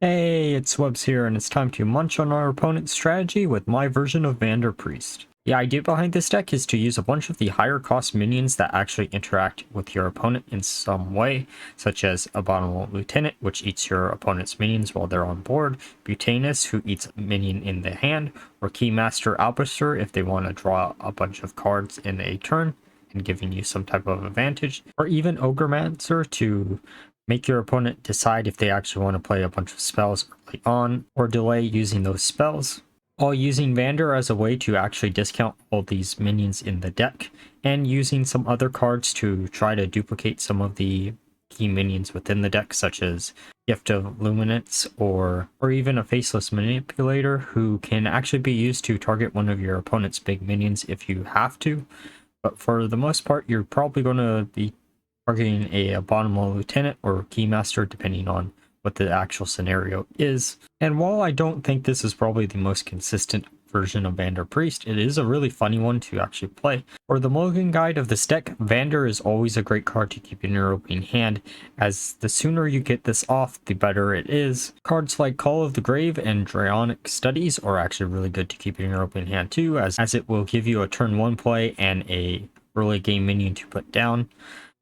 Hey, it's Webs here, and it's time to munch on our opponent's strategy with my version of Vanndar Priest. The idea behind this deck is to use a bunch of the higher cost minions that actually interact with your opponent in some way, such as Abominable Lieutenant, which eats your opponent's minions while they're on board, Mutanus, who eats a minion in the hand, or Keymaster Alabaster if they want to draw a bunch of cards in a turn and giving you some type of advantage, or even Ogremancer to make your opponent decide if they actually want to play a bunch of spells early on or delay using those spells, while using Vanndar as a way to actually discount all these minions in the deck, and using some other cards to try to duplicate some of the key minions within the deck, such as Gift of Luminance or even a Faceless Manipulator, who can actually be used to target one of your opponent's big minions if you have to. But for the most part, you're probably going to be targeting a Abominable Lieutenant or Keymaster, depending on what the actual scenario is. And while I don't think this is probably the most consistent version of Vanndar Priest, it is a really funny one to actually play. For the Mulligan guide of this deck, Vanndar is always a great card to keep in your opening hand, as the sooner you get this off, the better it is. Cards like Call of the Grave and Draconic Studies are actually really good to keep in your opening hand too, as it will give you a turn 1 play and a early game minion to put down.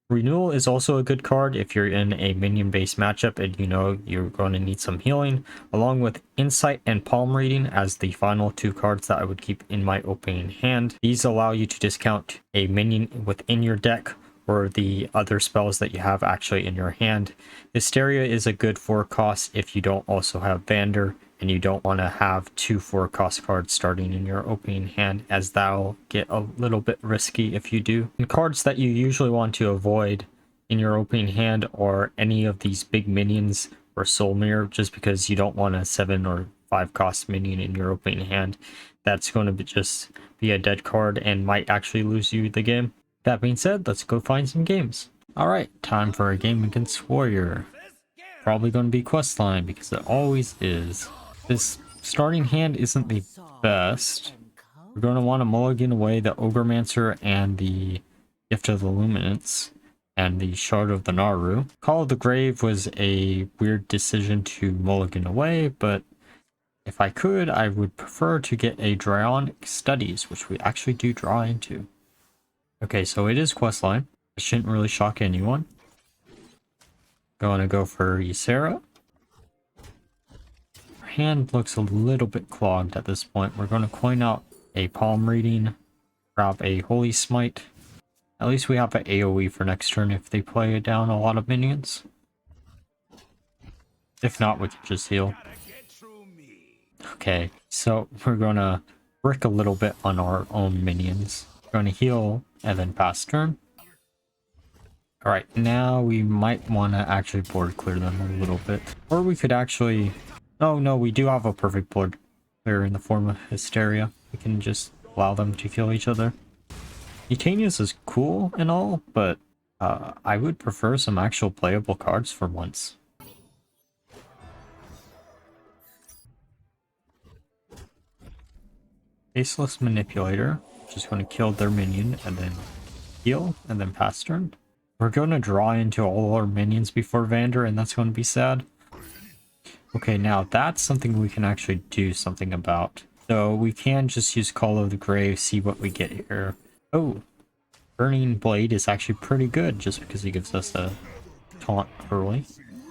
Renewal is also a good card if you're in a minion-based matchup and you know you're going to need some healing, along with Insight and Palm Reading as the final two cards that I would keep in my opening hand. These allow you to discount a minion within your deck or the other spells that you have actually in your hand. Hysteria is a good 4-cost if you don't also have Vanndar and you don't want to have 2 4-cost cards starting in your opening hand, as that'll get a little bit risky if you do. And cards that you usually want to avoid in your opening hand are any of these big minions or Soul Mirror, just because you don't want a 7 or 5-cost minion in your opening hand. That's going to just be a dead card and might actually lose you the game. That being said, let's go find some games. Alright, time for a game against Warrior. Probably going to be questline, because it always is. This starting hand isn't the best. We're going to want to mulligan away the Ogremancer and the Gift of the Luminance and the Shard of the Naru. Call of the Grave was a weird decision to mulligan away, but if I could, I would prefer to get a Draconic Studies, which we actually do draw into. Okay, so it is questline. It shouldn't really shock anyone. Going to go for Ysera. Hand looks a little bit clogged at this point. We're going to coin out a Palm Reading, grab a Holy Smite. At least we have an AoE for next turn if they play down a lot of minions. If not, we can just heal. Okay, so we're going to brick a little bit on our own minions. We're going to heal and then pass turn. Alright, now we might want to actually board clear them a little bit. Or we could actually... Oh no, we do have a perfect board clear in the form of Hysteria. We can just allow them to kill each other. Mutanus is cool and all, but I would prefer some actual playable cards for once. Faceless Manipulator, just going to kill their minion and then heal and then pass turn. We're going to draw into all our minions before Vanndar, and that's going to be sad. Okay, now that's something we can actually do something about. So we can just use Call of the Grave, see what we get here. Oh, Burning Blade is actually pretty good just because he gives us a taunt early.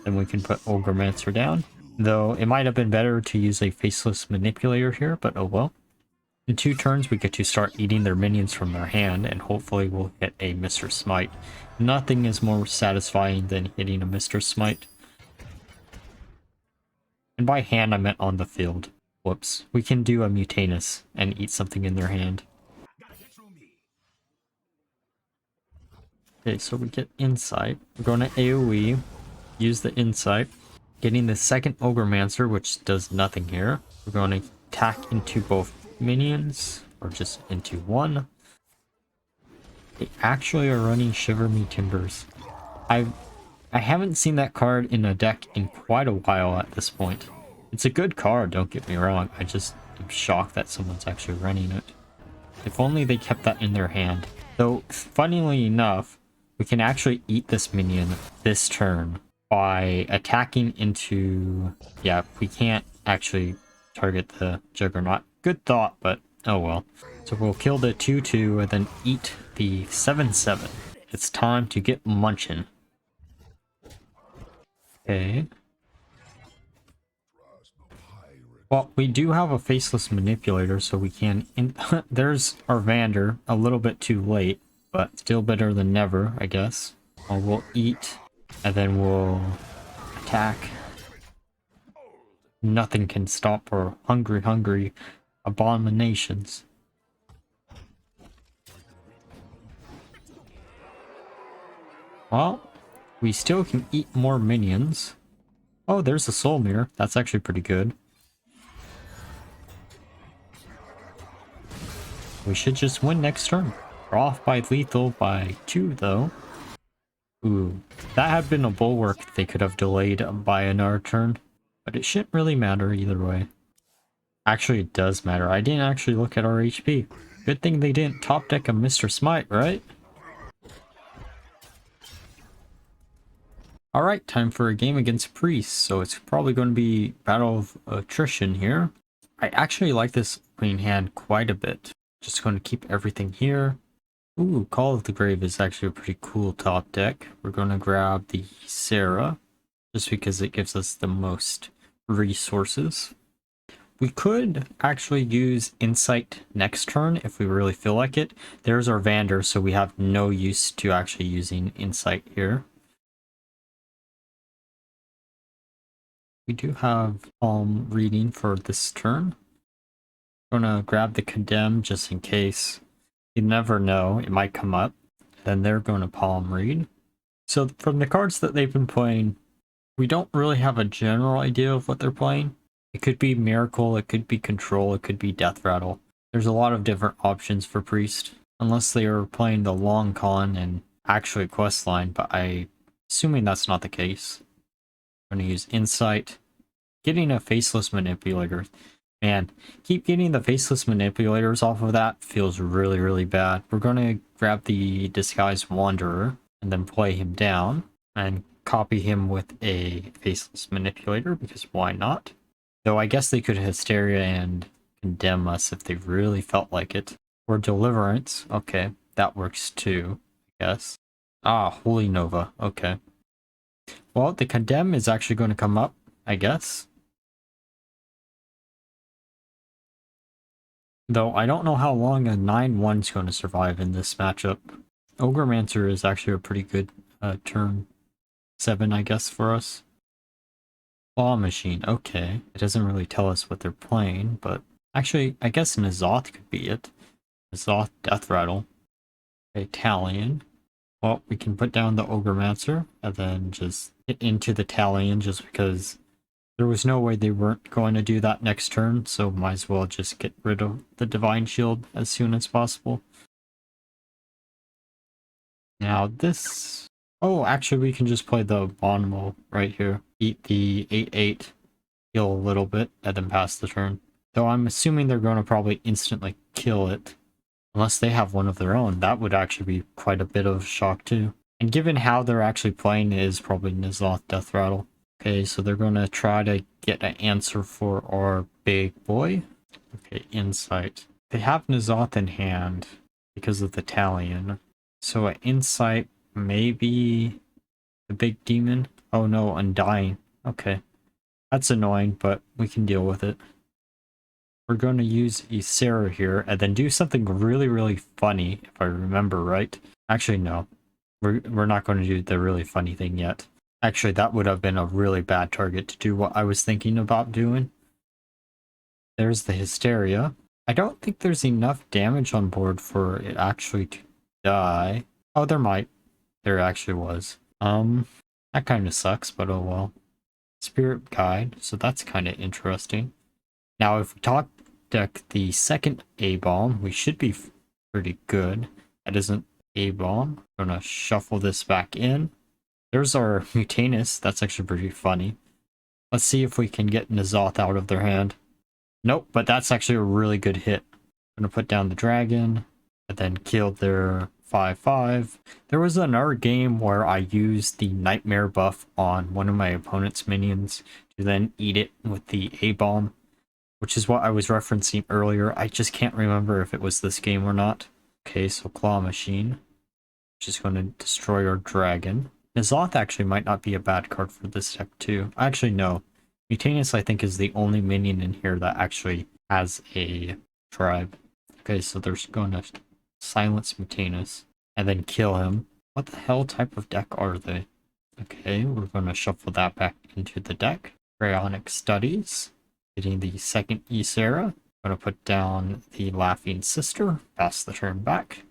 Then we can put Ogremancer down. Though it might have been better to use a Faceless Manipulator here, but oh well. In 2 turns we get to start eating their minions from their hand, and hopefully we'll hit a Mr. Smite. Nothing is more satisfying than hitting a Mr. Smite. And by hand, I meant on the field. Whoops. We can do a Mutanus and eat something in their hand. Okay, so we get Insight. We're going to AoE, use the Insight. Getting the second Ogremancer, which does nothing here. We're going to attack into both minions, or just into one. They actually are running Shiver Me Timbers. I haven't seen that card in a deck in quite a while at this point. It's a good card, don't get me wrong. I just am shocked that someone's actually running it. If only they kept that in their hand. Though, funnily enough, we can actually eat this minion this turn. by attacking into... Yeah, we can't actually target the Juggernaut. Good thought, but oh well. So we'll kill the 2/2 and then eat the 7/7. It's time to get munchin'. Okay. Well, we do have a faceless manipulator, so we can... There's our Vanndar, a little bit too late, but still better than never, I guess. We'll eat, and then we'll attack. Nothing can stop our hungry abominations. Well, we still can eat more minions. Oh, there's a soul mirror. That's actually pretty good. We should just win next turn. We're off by lethal by 2, though. Ooh, that had been a bulwark they could have delayed by another turn. But it shouldn't really matter either way. Actually, it does matter. I didn't actually look at our HP. Good thing they didn't top deck a Mr. Smite, right? Alright, time for a game against Priest. So it's probably going to be Battle of Attrition here. I actually like this opening hand quite a bit. Just going to keep everything here. Ooh, Call of the Grave is actually a pretty cool top deck. We're going to grab the Sarah, just because it gives us the most resources. We could actually use Insight next turn if we really feel like it. There's our Vanndar, so we have no use to actually using Insight here. We do have reading for this turn. I'm gonna grab the Condemn just in case. You never know, it might come up. Then they're going to palm read. So from the cards that they've been playing, we don't really have a general idea of what they're playing. It could be Miracle, it could be Control, it could be Deathrattle. There's a lot of different options for Priest. Unless they are playing the long con and actually questline, but I'm assuming that's not the case. I'm going to use Insight. Getting a Faceless Manipulator. Man, keep getting the Faceless Manipulators off of that feels really bad. We're going to grab the Disguised Wanderer and then play him down and copy him with a Faceless Manipulator, because why not? Though I guess they could Hysteria and Condemn us if they really felt like it. Or Deliverance. Okay, that works too, I guess. Ah, Holy Nova. Okay. Well, the Condemn is actually going to come up, I guess. Though I don't know how long a 9/1 is going to survive in this matchup. Ogremancer is actually a pretty good turn 7, I guess, for us. Claw Machine, okay. It doesn't really tell us what they're playing, but actually, I guess N'Zoth could be it. N'Zoth, Deathrattle. Okay, Talion. Well, we can put down the Ogremancer and then just get into the Talion just because there was no way they weren't going to do that next turn, so might as well just get rid of the Divine Shield as soon as possible. Now this... Oh, actually we can just play the Abominable right here. Eat the 8/8, heal a little bit, and then pass the turn. Though I'm assuming they're going to probably instantly kill it. Unless they have one of their own. That would actually be quite a bit of shock too. And given how they're actually playing, it is probably N'Zoth Deathrattle. Okay, so they're going to try to get an answer for our big boy. Okay, Insight. They have N'Zoth in hand because of the Talion. So an Insight, maybe the big demon. Oh no, Undying. Okay. That's annoying, but we can deal with it. We're going to use a Sarah here and then do something really funny, if I remember right. Actually, no. We're not going to do the really funny thing yet. Actually, that would have been a really bad target to do what I was thinking about doing. There's the Hysteria. I don't think there's enough damage on board for it actually to die. Oh, there might. There actually was. That kind of sucks, but oh well. Spirit Guide, so that's kind of interesting. Now, if we top deck the second A-Bomb, we should be pretty good. That isn't A-Bomb. I'm gonna shuffle this back in. There's our Mutanus. That's actually pretty funny. Let's see if we can get N'Zoth out of their hand. Nope, but that's actually a really good hit. I'm gonna put down the dragon and then kill their 5/5. There was another game where I used the Nightmare buff on one of my opponent's minions to then eat it with the A-bomb, which is what I was referencing earlier. I just can't remember if it was this game or not. Okay, so Claw Machine, which is going to destroy our dragon. N'Zoth actually might not be a bad card for this deck too. Actually, no. Mutanus, I think, is the only minion in here that actually has a tribe. Okay, so they're going to silence Mutanus and then kill him. What the hell type of deck are they? Okay, we're going to shuffle that back into the deck. Cryonic Studies. Getting the second Ysera. Going to put down the Laughing Sister. Pass the turn back.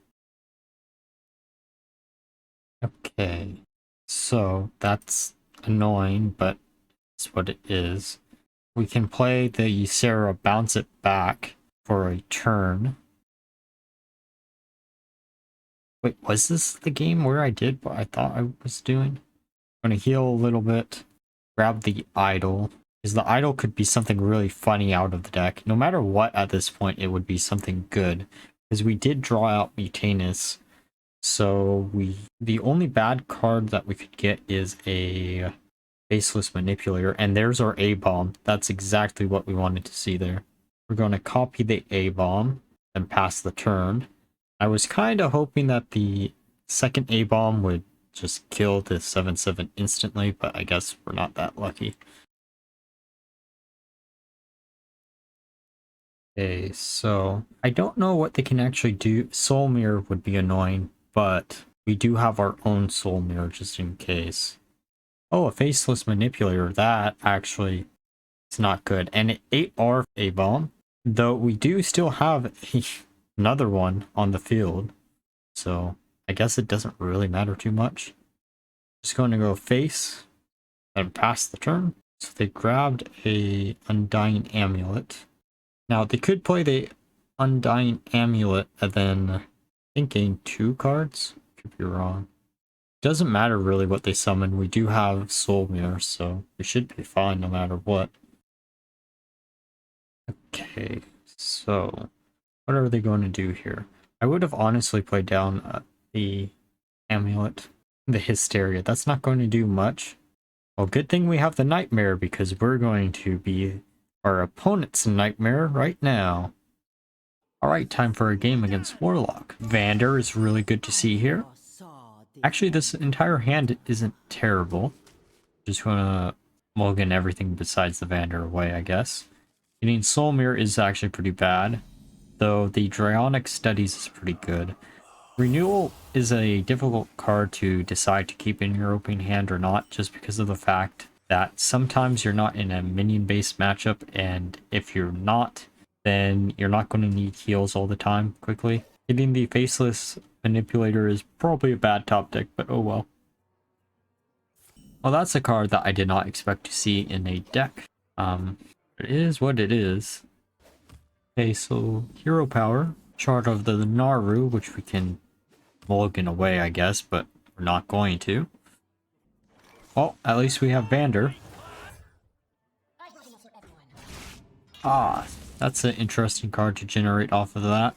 Okay, so that's annoying, but it's what it is. We can play the Ysera, bounce it back for a turn. Wait, was this the game where I did what I thought I was doing? I'm going to heal a little bit. Grab the Idol. Because the Idol could be something really funny out of the deck. No matter what at this point, it would be something good. Because we did draw out Mutanus. So the only bad card that we could get is a Faceless Manipulator. And there's our A-bomb. That's exactly what we wanted to see there. We're going to copy the A-bomb and pass the turn. I was kind of hoping that the second A-bomb would just kill the 7/7 instantly, but I guess we're not that lucky. Okay, so I don't know what they can actually do. Soul Mirror would be annoying, but we do have our own Soul Mirror just in case. Oh, a Faceless Manipulator. That actually is not good. And it ate our A-bomb, though we do still have another one on the field. So I guess it doesn't really matter too much. Just going to go face and pass the turn. So they grabbed a Undying Amulet. Now they could play the Undying Amulet and then I think gain 2 cards. Could be wrong. Doesn't matter really what they summon. We do have Soul Mirror, so we should be fine no matter what. Okay, so what are they going to do here? I would have honestly played down the Amulet, the Hysteria. That's not going to do much. Well, good thing we have the Nightmare because we're going to be our opponent's Nightmare right now. Alright, time for a game against Warlock. Vanndar is really good to see here. Actually, this entire hand isn't terrible. Just gonna mulligan everything besides the Vanndar away, I guess. Getting Soul Mirror is actually pretty bad, though the Cryonic Studies is pretty good. Renewal is a difficult card to decide to keep in your opening hand or not, just because of the fact that sometimes you're not in a minion-based matchup, and if you're not, then you're not going to need heals all the time quickly. Getting the Faceless Manipulator is probably a bad top deck, but oh well. Well, that's a card that I did not expect to see in a deck. It is what it is. Okay, so Hero Power, Chart of the Naru, which we can mulligan away, I guess, but we're not going to. Well, at least we have Vanndar. Ah, that's an interesting card to generate off of that.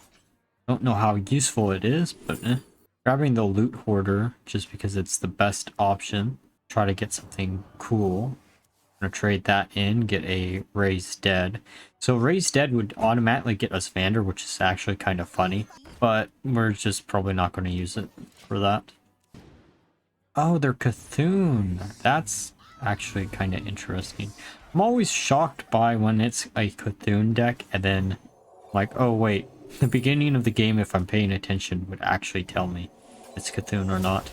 Don't know how useful it is, but grabbing the Loot Hoarder just because it's the best option. Try to get something cool. I'm gonna trade that in, get a Raise Dead. So Raise Dead would automatically get us Vanndar, which is actually kind of funny, but we're just probably not going to use it for that. Oh, they're Cthulhu. That's actually kind of interesting. I'm always shocked by when it's a Cthulhu deck and then like, oh wait, the beginning of the game, if I'm paying attention, would actually tell me if it's Cthulhu or not.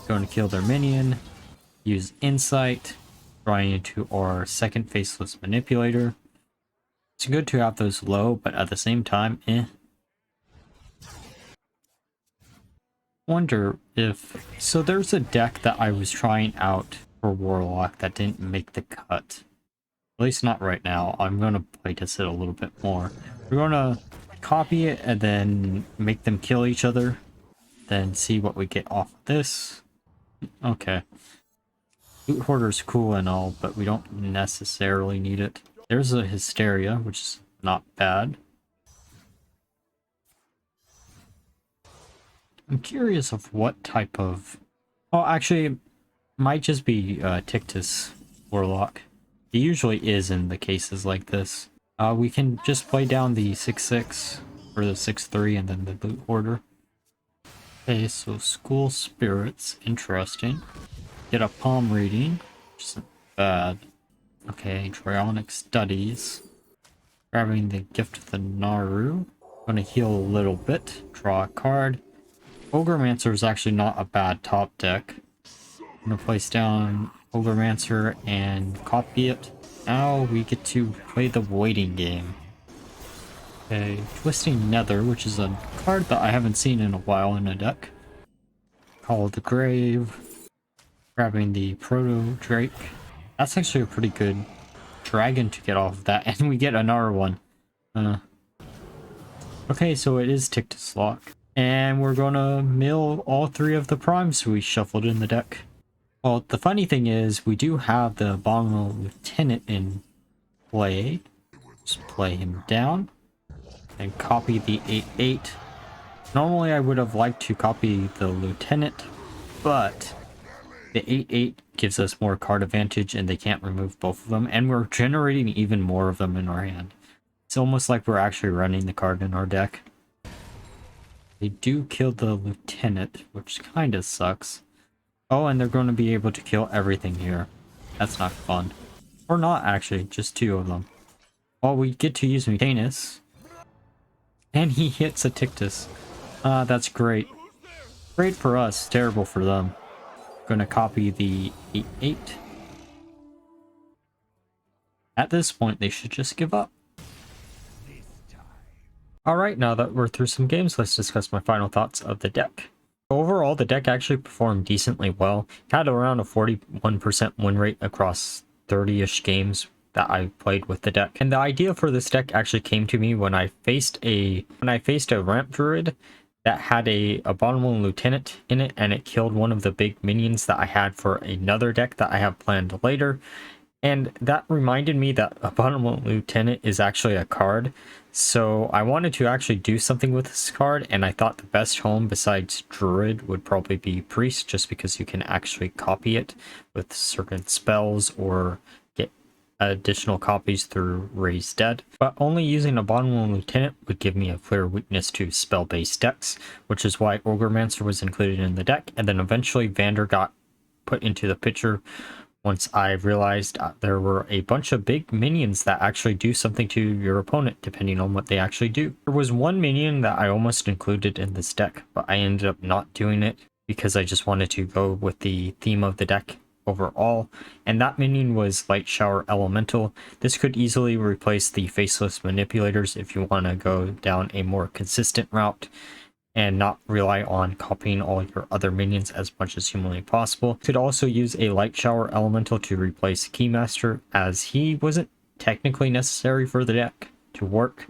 Going to kill their minion, use Insight, drawing into our second Faceless Manipulator. It's good to have those low, but at the same time, Wonder if... So there's a deck that I was trying out for Warlock that didn't make the cut. At least not right now. I'm going to playtest it a little bit more. We're going to copy it and then make them kill each other. Then see what we get off of this. Okay. Loot Hoarder's cool and all, but we don't necessarily need it. There's a Hysteria, which is not bad. I'm curious of what type of... Oh, actually, it might just be Tictus Warlock. It usually is in the cases like this. We can just play down the 6/6 or the 6/3 and then the loot order. Okay, so School Spirits, interesting. Get a palm reading, which isn't bad. Okay, Dryonic Studies. Grabbing the Gift of the Naru. Gonna heal a little bit, draw a card. Ogremancer is actually not a bad top deck. I'm gonna place down Ogremancer and copy it. Now we get to play the waiting game. Okay, Twisting Nether, which is a card that I haven't seen in a while in a deck. Call of the Grave. Grabbing the Proto Drake. That's actually a pretty good dragon to get off of that, and we get another one. Okay, so it is Tictus Lock. And we're gonna mill all three of the primes we shuffled in the deck. Well, the funny thing is, we do have the Abominable Lieutenant in play. Just play him down. And copy the 8/8. Normally I would have liked to copy the Lieutenant, but the 8/8 gives us more card advantage and they can't remove both of them, and we're generating even more of them in our hand. It's almost like we're actually running the card in our deck. They do kill the Lieutenant, which kind of sucks. Oh, and they're going to be able to kill everything here. That's not fun. Or not, actually, just two of them. Well, we get to use Mutanus. And he hits a Tictus. That's great. Great for us, terrible for them. Gonna copy the 8/8. At this point, they should just give up. Alright, now that we're through some games, let's discuss my final thoughts of the deck. Overall, the deck actually performed decently well. It had around a 41% win rate across 30-ish games that I played with the deck. And the idea for this deck actually came to me when I faced a ramp druid that had a Abominable Lieutenant in it, and it killed one of the big minions that I had for another deck that I have planned later. And that reminded me that Abominable Lieutenant is actually a card. So I wanted to actually do something with this card, and I thought the best home besides Druid would probably be Priest, just because you can actually copy it with certain spells or get additional copies through Raise Dead. But only using Abominable Lieutenant would give me a clear weakness to spell-based decks, which is why Ogremancer was included in the deck, and then eventually Vanndar got put into the picture once I realized there were a bunch of big minions that actually do something to your opponent, depending on what they actually do. There was one minion that I almost included in this deck, but I ended up not doing it because I just wanted to go with the theme of the deck overall, and that minion was Light Shower Elemental. This could easily replace the Faceless Manipulators if you want to go down a more consistent route and not rely on copying all your other minions as much as humanly possible. You could also use a Light Shower Elemental to replace Keymaster, as he wasn't technically necessary for the deck to work,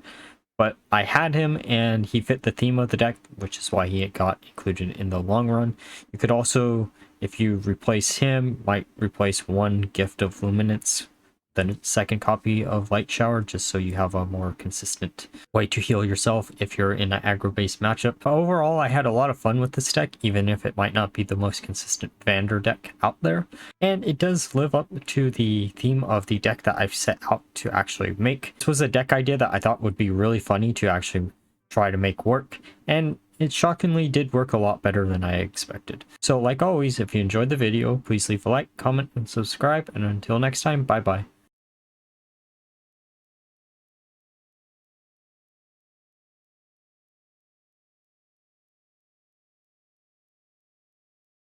but I had him and he fit the theme of the deck, which is why he got included in the long run. You could also, if you replace him, might replace one Gift of Luminance, the second copy of Light Shower, just so you have a more consistent way to heal yourself if you're in an aggro-based matchup. But overall, I had a lot of fun with this deck, even if it might not be the most consistent Vanndar deck out there. And it does live up to the theme of the deck that I've set out to actually make. This was a deck idea that I thought would be really funny to actually try to make work, and it shockingly did work a lot better than I expected. So like always, if you enjoyed the video, please leave a like, comment, and subscribe, and until next time, bye bye.